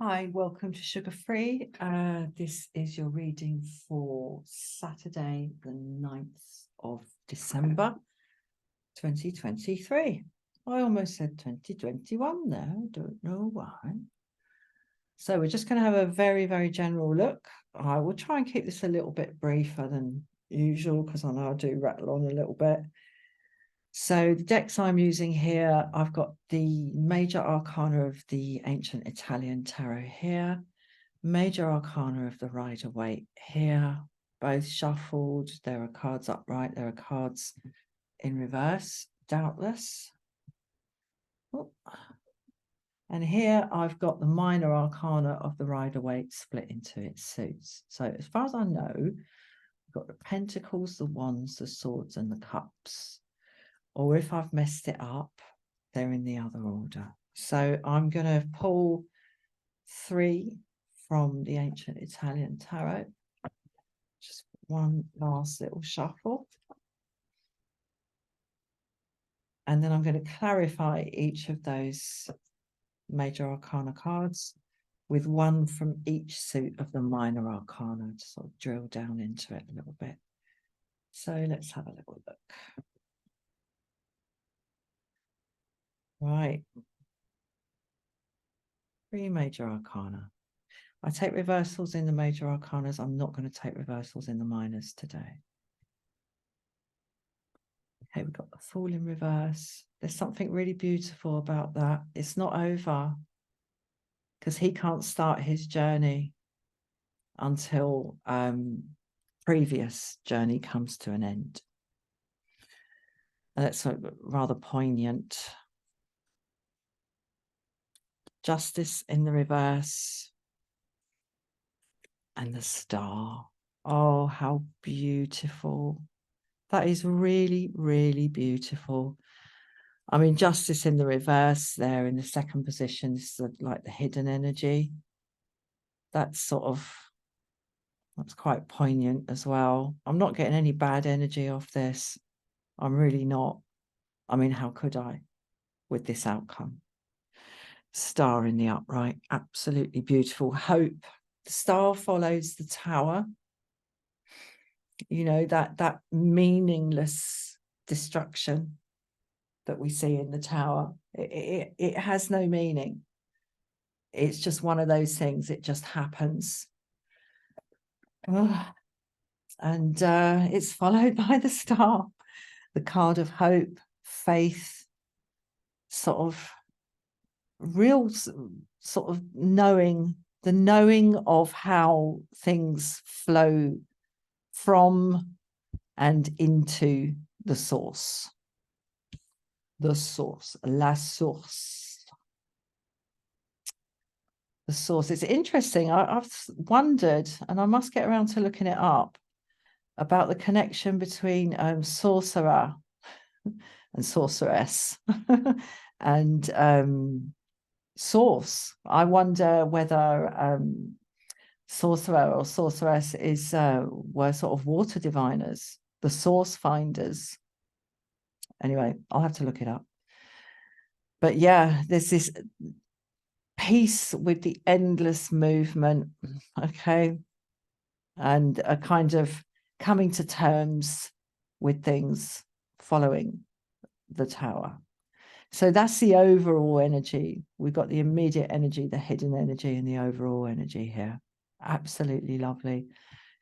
Hi, welcome to Sugar Free. This is your reading for Saturday, the 9th of December, 2023. I almost said 2021 there, I don't know why. So we're just going to have a very, very general look. I will try and keep this a little bit briefer than usual because I know I do rattle on a little bit. So the decks I'm using here, I've got the Major Arcana of the Ancient Italian Tarot here, Major Arcana of the Rider-Waite here, both shuffled. There are cards upright, there are cards in reverse, doubtless. Oh. And here I've got the Minor Arcana of the Rider-Waite split into its suits. So as far as I know, we've got the Pentacles, the Wands, the Swords, and the Cups. Or if I've messed it up, they're in the other order. So I'm going to pull 3 from the Ancient Italian Tarot. Just one last little shuffle. And then I'm going to clarify each of those Major Arcana cards with one from each suit of the Minor Arcana to sort of drill down into it a little bit. So let's have a little look. Right. 3 Major Arcana. I take reversals in the Major Arcanas. I'm not going to take reversals in the minors today. Okay, we've got the Fool in reverse. There's something really beautiful about that. It's not over because he can't start his journey until previous journey comes to an end. And that's rather poignant. Justice in the reverse. And the Star. Oh, how beautiful. That is really, really beautiful. I mean, Justice in the reverse there in the second position is like the hidden energy. That's quite poignant as well. I'm not getting any bad energy off this. I'm really not. I mean, how could I with this outcome? Star in the upright, absolutely beautiful. Hope. The Star follows the Tower. You know, that meaningless destruction that we see in the Tower. It has no meaning. It's just one of those things. It just happens. And it's followed by the Star, the card of hope, faith, sort of real sort of knowing, the knowing of how things flow from and into the source. The source, la source. The source. It's interesting. I've wondered, and I must get around to looking it up, about the connection between sorcerer and sorceress and source. I wonder whether sorcerer or sorceress were sort of water diviners, the source finders. Anyway, I'll have to look it up. But yeah, there's this peace with the endless movement, okay, and a kind of coming to terms with things following the Tower. So that's the overall energy. We've got the immediate energy, the hidden energy, and the overall energy here. Absolutely lovely.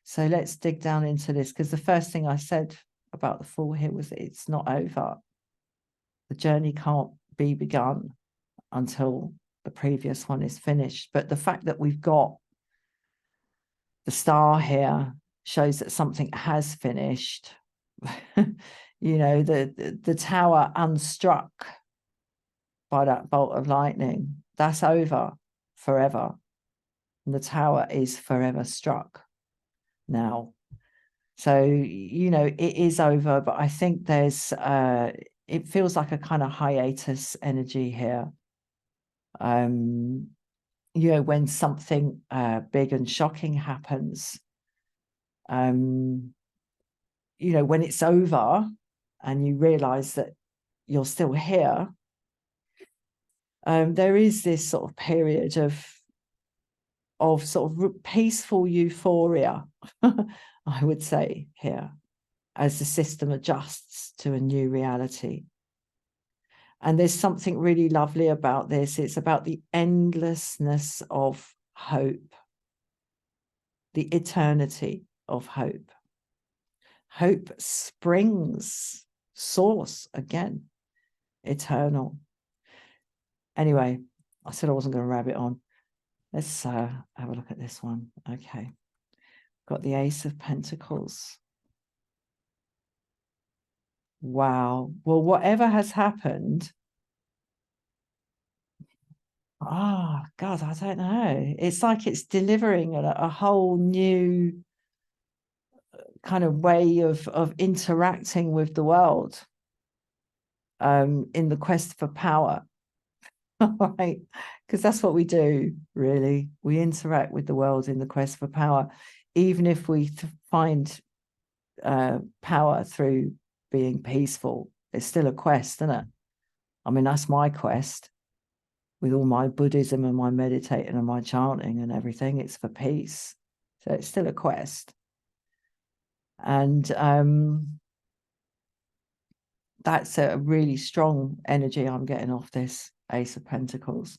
So let's dig down into this, because the first thing I said about the Fool here was that it's not over. The journey can't be begun until the previous one is finished. But the fact that we've got the Star here shows that something has finished. You know, the Tower unstruck by that bolt of lightning, that's over forever. And the Tower is forever struck now. So, you know, it is over, but I think there's it feels like a kind of hiatus energy here. You know, when something big and shocking happens, you know, when it's over and you realize that you're still here, there is this sort of period of of sort of peaceful euphoria, I would say here, as the system adjusts to a new reality. And there's something really lovely about this. It's about the endlessness of hope, the eternity of hope. Hope springs, source again, eternal. Anyway, I said I wasn't going to rabbit on. Let's have a look at this one. Okay. Got the Ace of Pentacles. Wow. Well, whatever has happened, God, I don't know. It's like it's delivering a whole new kind of way of interacting with the world in the quest for power. Right? Because that's what we do, really. We interact with the world in the quest for power, even if we find power through being peaceful. It's still a quest, isn't it? I mean, that's my quest with all my Buddhism and my meditating and my chanting and everything. It's for peace. So it's still a quest. And that's a really strong energy I'm getting off this Ace of Pentacles.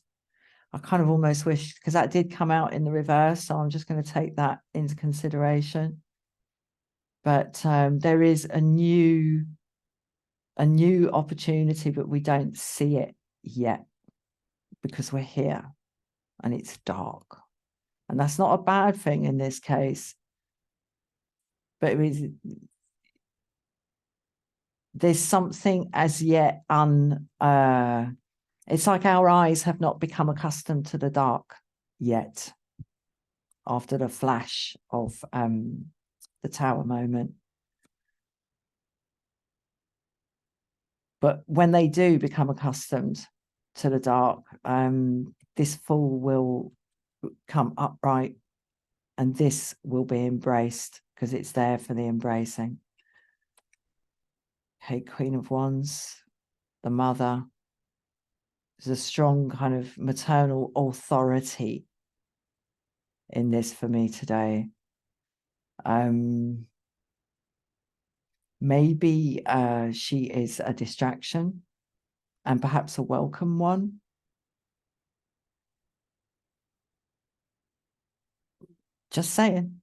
I kind of almost wish, because that did come out in the reverse, so I'm just going to take that into consideration. But there is a new opportunity, but we don't see it yet because we're here and it's dark. And that's not a bad thing in this case. But there's something as yet it's like our eyes have not become accustomed to the dark yet after the flash of the tower moment. But when they do become accustomed to the dark, this Fool will come upright and this will be embraced because it's there for the embracing. Okay, Queen of Wands, the mother. There's a strong kind of maternal authority in this for me today. Maybe she is a distraction and perhaps a welcome one. Just saying.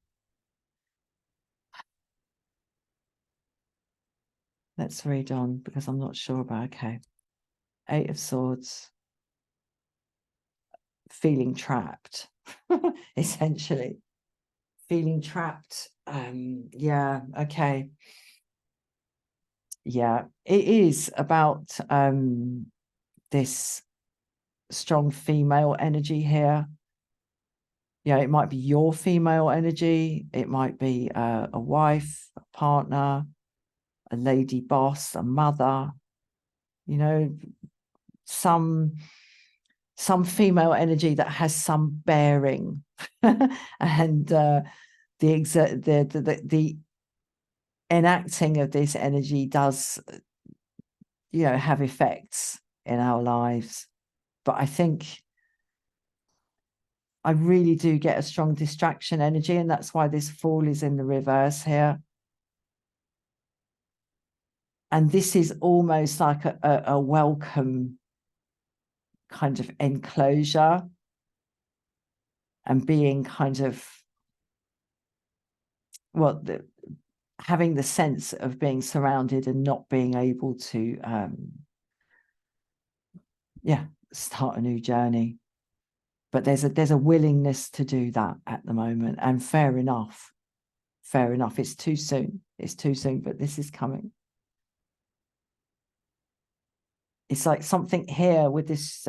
Let's read on because I'm not sure about, okay. Eight of Swords. Feeling trapped, essentially. Feeling trapped. Yeah, okay. Yeah, it is about this strong female energy here. Yeah, it might be your female energy. It might be a wife, a partner, a lady boss, a mother, you know, some female energy that has some bearing. And the enacting of this energy does, you know, have effects in our lives. But I think I really do get a strong distraction energy, and that's why this Fool is in the reverse here. And this is almost like a welcome kind of enclosure and being kind of, well, having the sense of being surrounded and not being able to, start a new journey. But there's a willingness to do that at the moment, and fair enough. Fair enough. It's too soon. It's too soon, but this is coming. It's like something here with this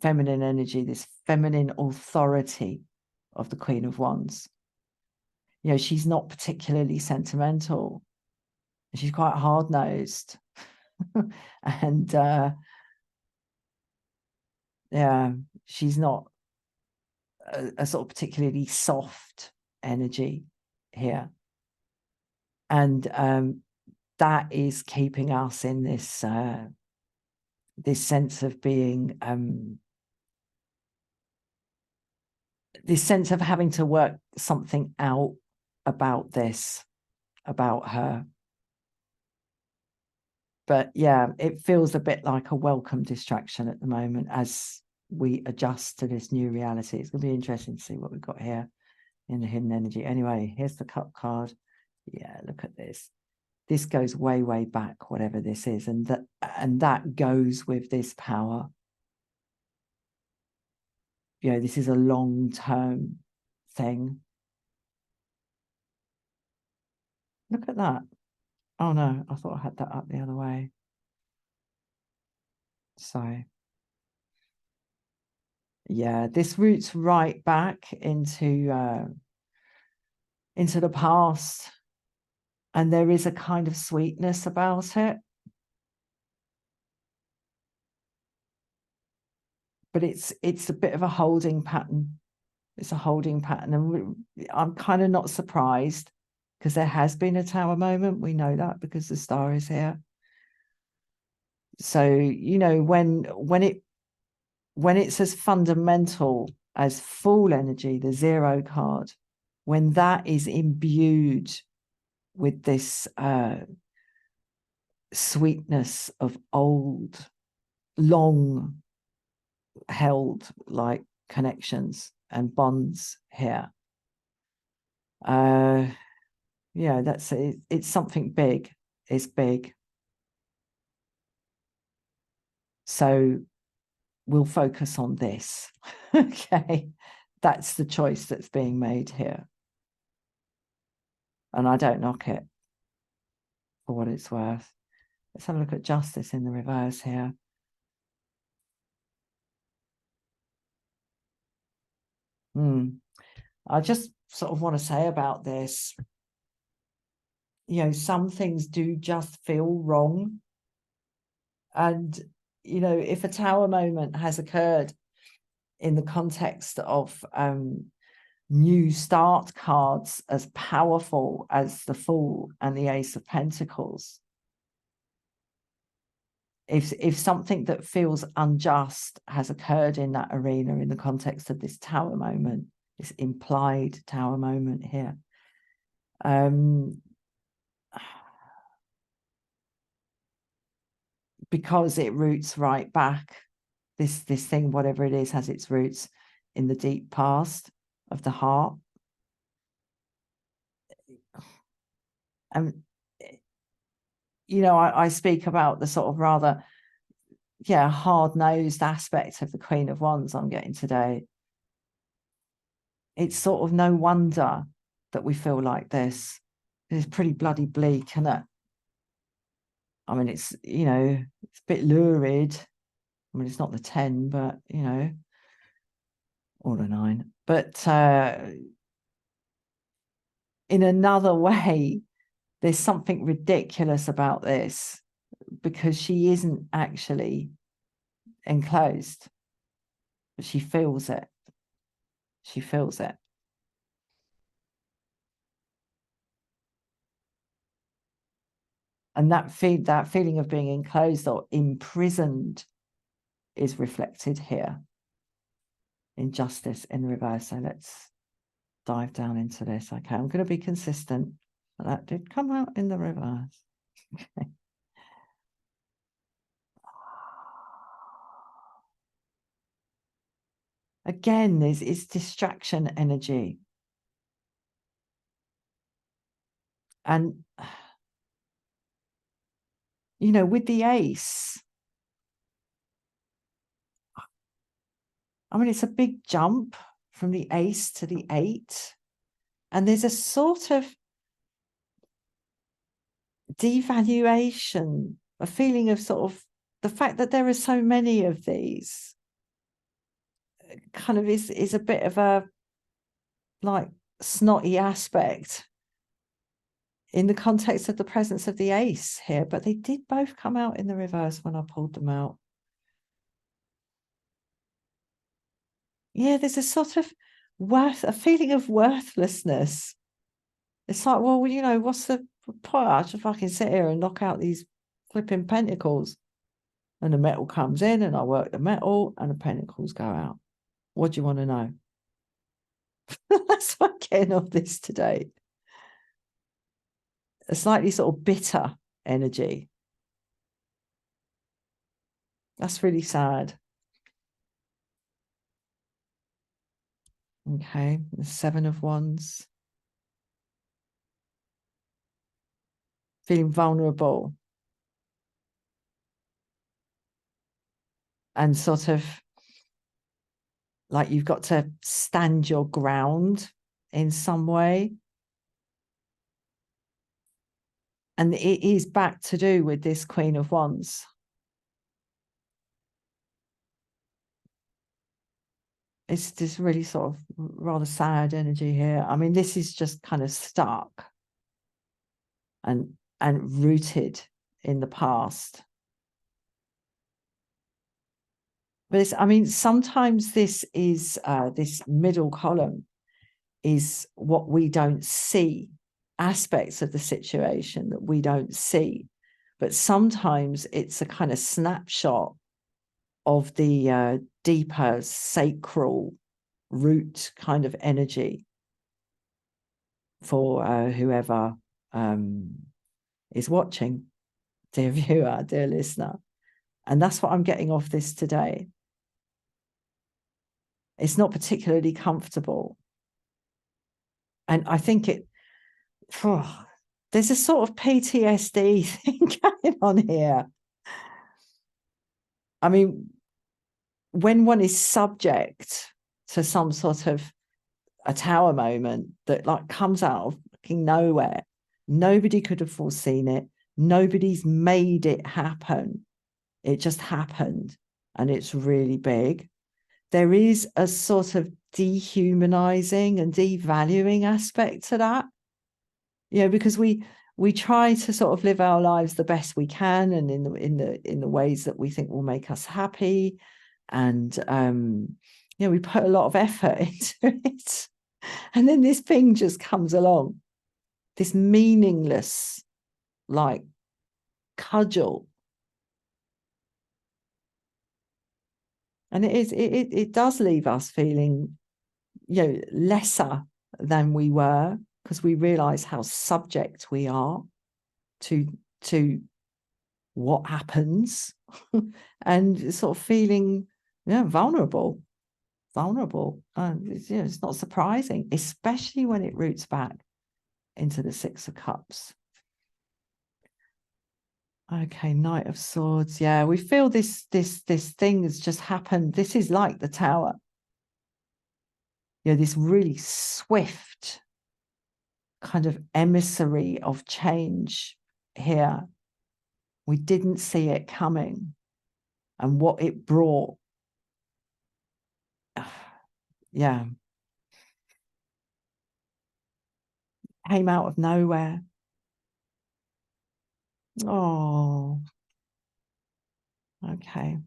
feminine energy, this feminine authority of the Queen of Wands. You know, she's not particularly sentimental. She's quite hard-nosed. And yeah, she's not a sort of particularly soft energy here. And that is keeping us in this this sense of being this sense of having to work something out about this, about her. But yeah, it feels a bit like a welcome distraction at the moment as we adjust to this new reality. It's going to be interesting to see what we've got here in the hidden energy. Anyway, here's the cup card. Yeah, look at this. This goes way, way back, whatever this is. And that goes with this power. You know, this is a long-term thing. Look at that. Oh no, I thought I had that up the other way. So yeah, this roots right back into the past, and there is a kind of sweetness about it, but it's a bit of a holding pattern. It's a holding pattern, and I'm kind of not surprised because there has been a tower moment. We know that because the star is here. So you know, when it's as fundamental as Fool energy, the zero card, when that is imbued with this sweetness of old, long held like connections and bonds here, yeah, that's it. It's something big. It's big. So we'll focus on this. Okay, that's the choice that's being made here, and I don't knock it for what it's worth. Let's have a look at justice in the reverse here. I just sort of want to say about this, you know, some things do just feel wrong. And, you know, if a tower moment has occurred in the context of new start cards as powerful as the Fool and the Ace of Pentacles, if something that feels unjust has occurred in that arena in the context of this tower moment, this implied tower moment here, because it roots right back, this thing, whatever it is, has its roots in the deep past of the heart. And you know, I speak about the sort of rather, yeah, hard-nosed aspect of the Queen of Wands I'm getting today. It's sort of no wonder that we feel like this. It's pretty bloody bleak, isn't it? I mean, it's, you know, it's a bit lurid. I mean, it's not the 10, but, you know, or the 9. But in another way, there's something ridiculous about this, because she isn't actually enclosed, but she feels it. She feels it. And that feeling of being enclosed or imprisoned is reflected here in justice in reverse. So let's dive down into this. Okay, I'm going to be consistent. That did come out in the reverse. Okay. Again, it's distraction energy. And, you know, with the Ace, I mean, it's a big jump from the Ace to the 8. And there's a sort of devaluation, a feeling of sort of the fact that there are so many of these kind of is a bit of a like snotty aspect in the context of the presence of the Ace here, but they did both come out in the reverse when I pulled them out. Yeah, there's a sort of a feeling of worthlessness. It's like, well, you know, what's the point? I should fucking sit here and knock out these flipping pentacles. And the metal comes in and I work the metal and the pentacles go out. What do you want to know? That's what I'm getting of this today. A slightly sort of bitter energy. That's really sad. Okay, the 7 of Wands. Feeling vulnerable. And sort of like you've got to stand your ground in some way. And it is back to do with this Queen of Wands. It's this really sort of rather sad energy here. I mean, this is just kind of stuck and rooted in the past. But it's, I mean, sometimes this is this middle column is what we don't see, aspects of the situation that we don't see. But sometimes it's a kind of snapshot of the deeper sacral root kind of energy for whoever is watching, dear viewer, dear listener. And that's what I'm getting off this today. It's not particularly comfortable. And I think there's a sort of PTSD thing going on here. I mean, when one is subject to some sort of a tower moment that like comes out of fucking nowhere, nobody could have foreseen it. Nobody's made it happen. It just happened, and it's really big. There is a sort of dehumanizing and devaluing aspect to that, you know, because we try to sort of live our lives the best we can and in the ways that we think will make us happy, and you know, we put a lot of effort into it, and then this thing just comes along, this meaningless like cudgel. And it does leave us feeling, you know, lesser than we were, because we realize how subject we are to what happens and sort of feeling, yeah, vulnerable. It's, you know, it's not surprising, especially when it roots back into the 6 of Cups. Okay, Knight of Swords. Yeah, we feel this thing has just happened. This is like the Tower. You know, this really swift kind of emissary of change here. We didn't see it coming, and what it brought. Yeah. Came out of nowhere. Oh, okay.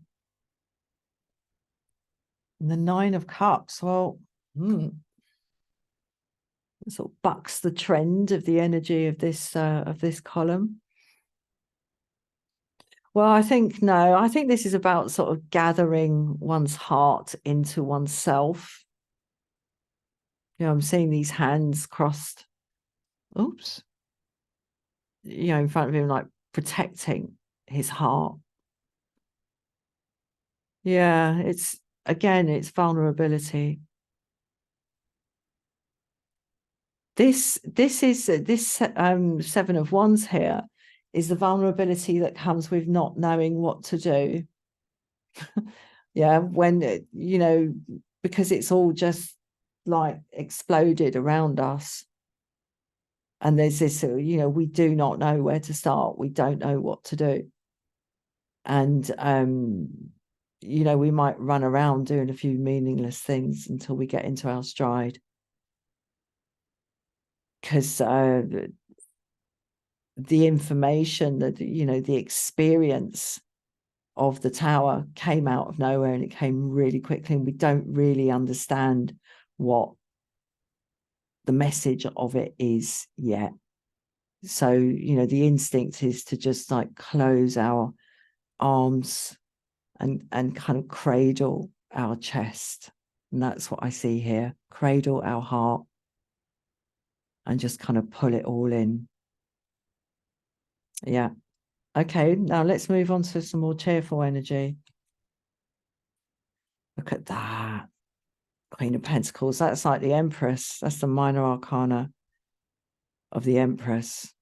And the 9 of Cups. Well, it sort of bucks the trend of the energy of this column. Well, I think this is about sort of gathering one's heart into oneself. You know, I'm seeing these hands crossed. Oops. You know, in front of him, like protecting his heart. Yeah, it's vulnerability. This 7 of Wands here is the vulnerability that comes with not knowing what to do. Yeah, when you know, because it's all just like exploded around us, and there's this, you know, we do not know where to start. We don't know what to do, and you know, we might run around doing a few meaningless things until we get into our stride, because the information that, you know, the experience of the Tower came out of nowhere, and it came really quickly, and we don't really understand what the message of it is yet. So, you know, the instinct is to just like close our arms and kind of cradle our chest. And that's what I see here. Cradle our heart and just kind of pull it all in. Yeah. Okay, now let's move on to some more cheerful energy. Look at that. Queen of Pentacles. That's like the Empress. That's the minor arcana of the Empress.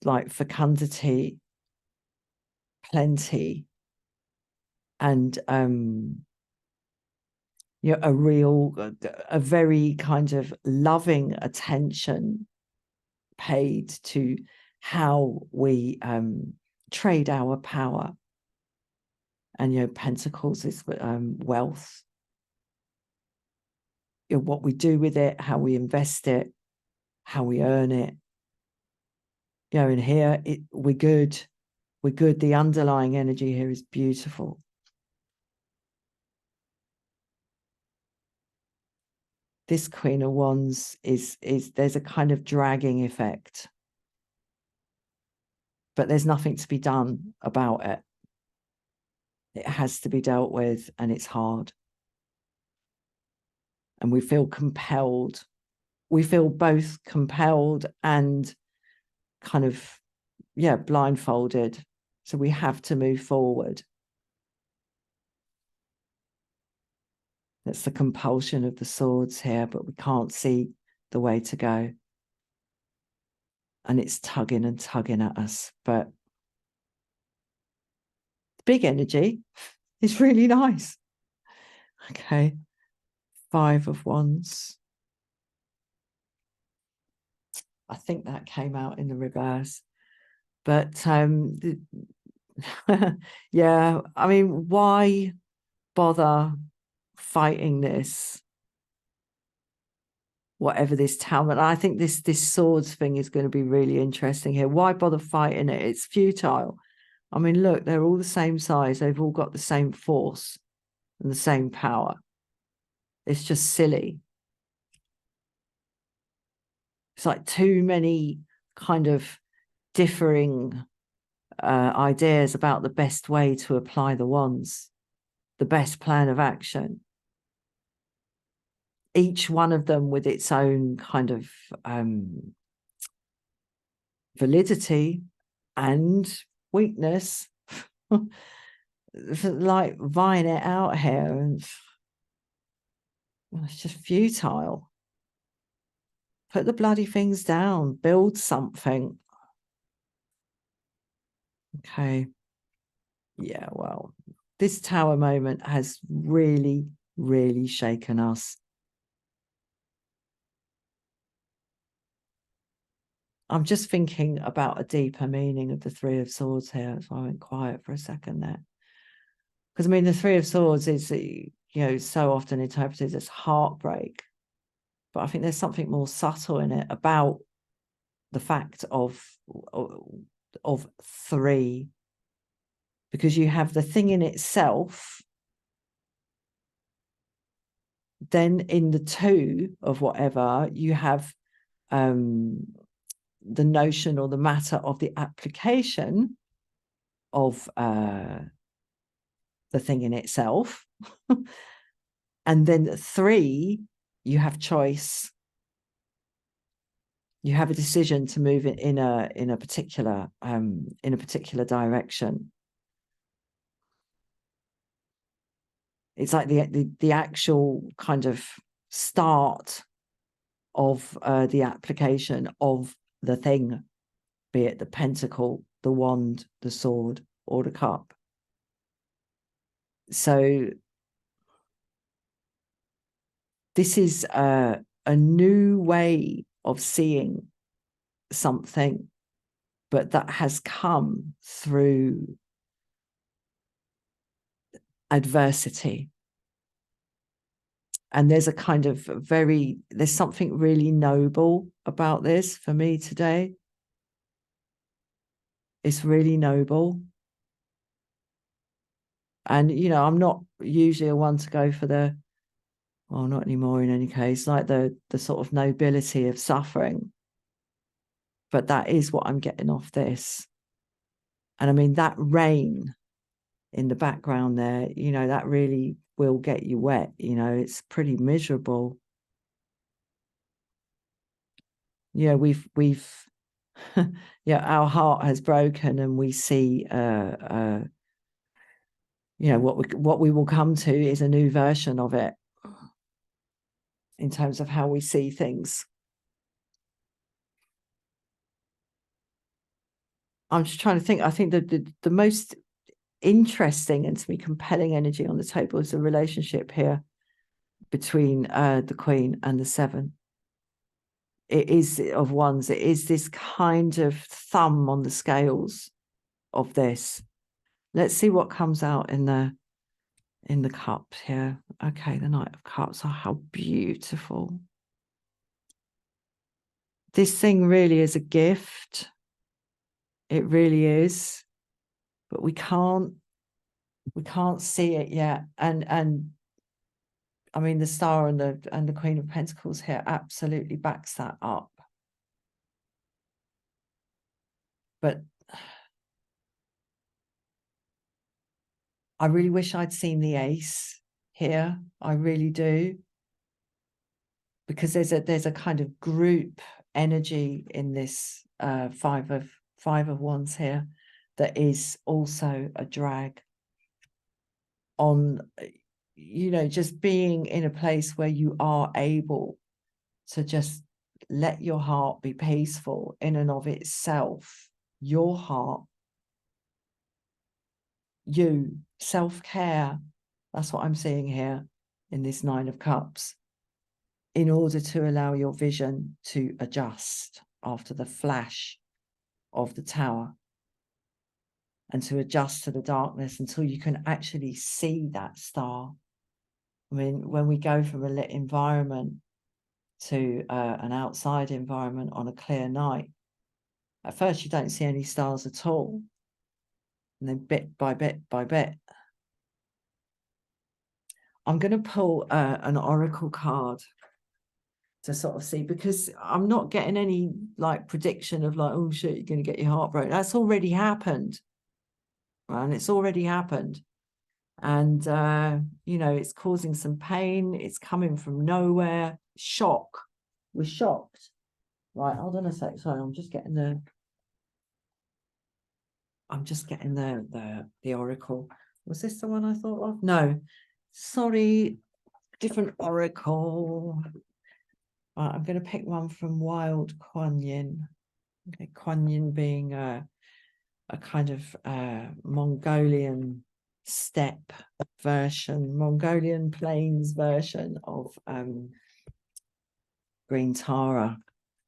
Like fecundity, plenty, and you know, a very kind of loving attention paid to how we trade our power. And you know, Pentacles is wealth. You know, what we do with it, how we invest it, how we earn it. You know, and here we're good. We're good. The underlying energy here is beautiful. This Queen of Wands is there's a kind of dragging effect, but there's nothing to be done about it. It has to be dealt with, and it's hard. And we feel compelled. We feel both compelled and kind of, yeah, blindfolded. So we have to move forward. That's the compulsion of the swords here, but we can't see the way to go. And it's tugging and tugging at us. But big energy is really nice. Okay. 5 of Wands. I think that came out in the reverse. But yeah, I mean, why bother fighting this? Whatever this talent, I think this swords thing is going to be really interesting here. Why bother fighting it? It's futile. I mean, look, they're all the same size. They've all got the same force and the same power. It's just silly. It's like too many kind of differing ideas about the best way to apply the wands, the best plan of action. Each one of them with its own kind of validity and weakness. Like vying it out here, and it's just futile. Put the bloody things down, build something. Okay. Yeah, well, this tower moment has really, really shaken us. I'm just thinking about a deeper meaning of the Three of Swords here. So I went quiet for a second there. Because I mean, the Three of Swords is, you know, so often interpreted as heartbreak. But I think there's something more subtle in it about the fact of three. Because you have the thing in itself, then in the two of whatever, you have the notion or the matter of the application of the thing in itself. And then 3, you have choice. You have a decision to move it in a particular direction. It's like the actual kind of start of the application of the thing, be it the pentacle, the wand, the sword, or the cup. So this is a new way of seeing something, but that has come through adversity. And there's a kind of there's something really noble about this for me today. It's really noble. And, you know, I'm not usually a one to go for well, not anymore in any case, like the sort of nobility of suffering. But that is what I'm getting off this. And I mean, that rain in the background there, you know, that really will get you wet. You know, it's pretty miserable. Yeah, we've yeah, our heart has broken, and we see you know, what we will come to is a new version of it in terms of how we see things. I'm just trying to think. I think that the most interesting and to me compelling energy on the table is the relationship here between the Queen and the Seven. It is of Wands. It is this kind of thumb on the scales of this. Let's see what comes out in the cups here. Okay, the Knight of Cups. Oh, how beautiful. This thing really is a gift. It really is. But we can't see it yet. And I mean, the Star and the Queen of Pentacles here absolutely backs that up. But I really wish I'd seen the Ace here. I really do. Because there's a kind of group energy in this five of Wands here that is also a drag on, you know, just being in a place where you are able to just let your heart be peaceful in and of itself. Your heart, you, self-care. That's what I'm seeing here in this Nine of Cups, in order to allow your vision to adjust after the flash of the Tower, and to adjust to the darkness until you can actually see that star. I mean, when we go from a lit environment to an outside environment on a clear night, at first you don't see any stars at all. And then bit by bit by bit. I'm going to pull an oracle card to sort of see, because I'm not getting any like prediction of like, oh shit, you're going to get your heart broken. That's already happened. Right? And it's already happened. And, you know, it's causing some pain. It's coming from nowhere. Shock. We're shocked. Right, hold on a sec. Sorry, I'm just getting the oracle. Was this the one I thought of? No. Sorry, different oracle. Right, I'm going to pick one from Wild Kuan Yin. Okay, Kuan Yin being a kind of Mongolian steppe version, Mongolian plains version of Green Tara,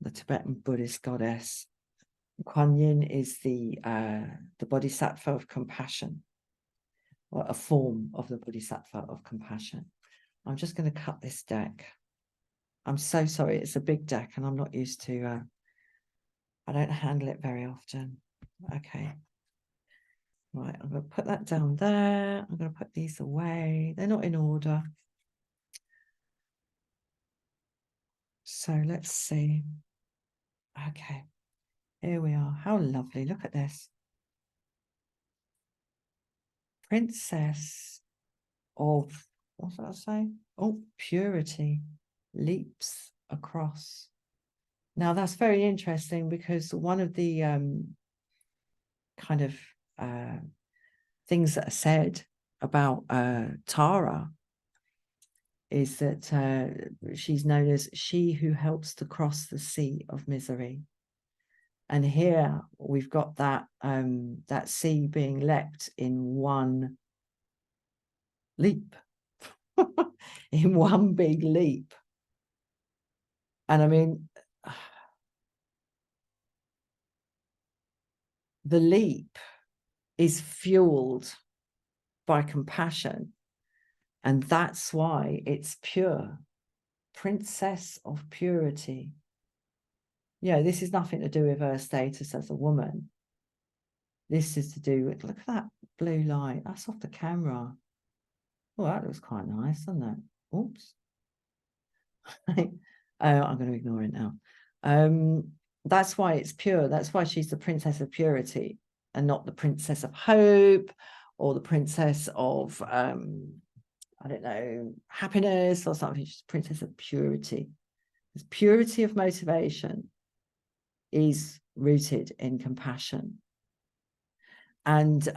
the Tibetan Buddhist goddess. Kuan Yin is the bodhisattva of compassion, or a form of the bodhisattva of compassion. I'm just going to cut this deck. I'm so sorry. It's a big deck and I'm not used to, I don't handle it very often. Okay. Right, I'm going to put that down there. I'm going to put these away. They're not in order. So let's see. Okay. Here we are. How lovely. Look at this. Princess of, what did I say? Oh, purity leaps across. Now that's very interesting, because one of the kind of things that are said about Tara is that she's known as she who helps to cross the sea of misery. And here we've got that that sea being leapt in one leap, in one big leap. And I mean, the leap is fueled by compassion, and that's why it's pure. Princess of purity. Yeah, this is nothing to do with her status as a woman. This is to do with, look at that blue light. That's off the camera. Oh, that looks quite nice, doesn't it? Oops. I'm going to ignore it now. That's why it's pure. That's why she's the princess of purity and not the princess of hope or the princess of, I don't know, happiness or something. She's princess of purity. This purity of motivation is rooted in compassion. And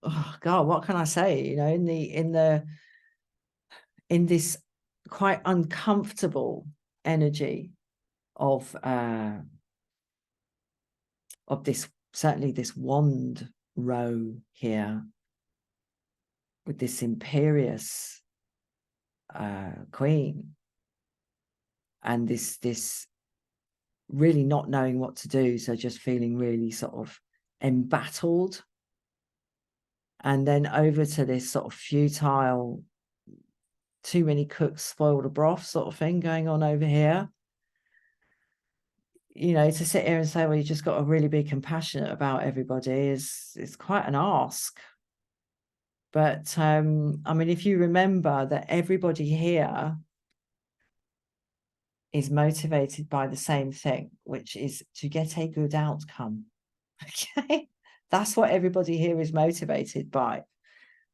oh God, what can I say? You know, in this quite uncomfortable energy of this, certainly this wand row here, with this imperious queen, and this really not knowing what to do, so just feeling really sort of embattled, and then over to this sort of futile, too many cooks spoiled a broth sort of thing going on over here. You know, to sit here and say, well, you just got to really be compassionate about everybody is quite an ask. But I mean, if you remember that everybody here is motivated by the same thing, which is to get a good outcome. Okay, that's what everybody here is motivated by.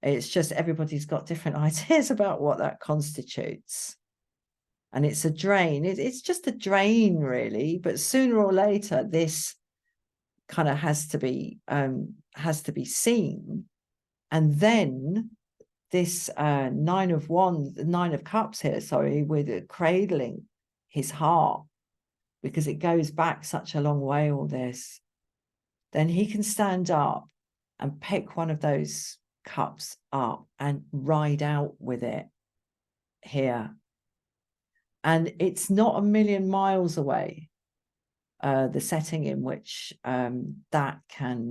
It's just everybody's got different ideas about what that constitutes. And it's a drain. It's just a drain, really. But sooner or later, this kind of has to be seen. And then this Nine of Cups here, sorry, with cradling his heart, because it goes back such a long way, all this, then he can stand up and pick one of those cups up and ride out with it here. And it's not a million miles away, the setting in which that can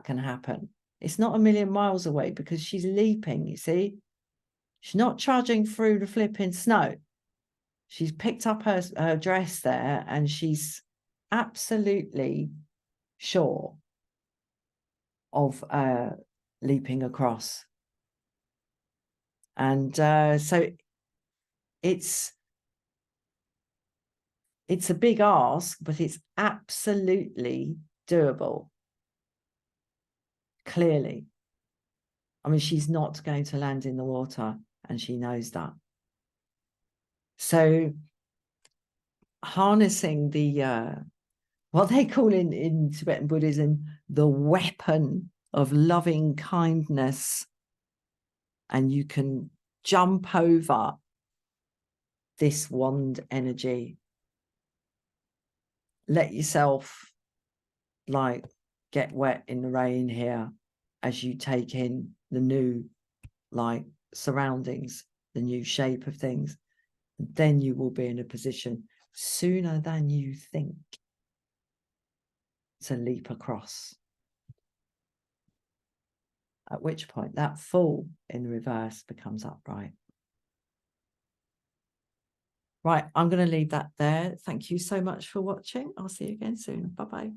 happen. It's not a million miles away, because she's leaping, you see. She's not trudging through the flipping snow. She's picked up her dress there, and she's absolutely sure of leaping across. And so it's a big ask, but it's absolutely doable. Clearly. I mean, she's not going to land in the water, and she knows that. So harnessing the what they call in Tibetan Buddhism the weapon of loving kindness, and you can jump over this wand energy. Let yourself like get wet in the rain here as you take in the new like surroundings, the new shape of things. Then you will be in a position sooner than you think to leap across. At which point that Fool in reverse becomes upright. Right, I'm going to leave that there. Thank you so much for watching. I'll see you again soon. Bye-bye.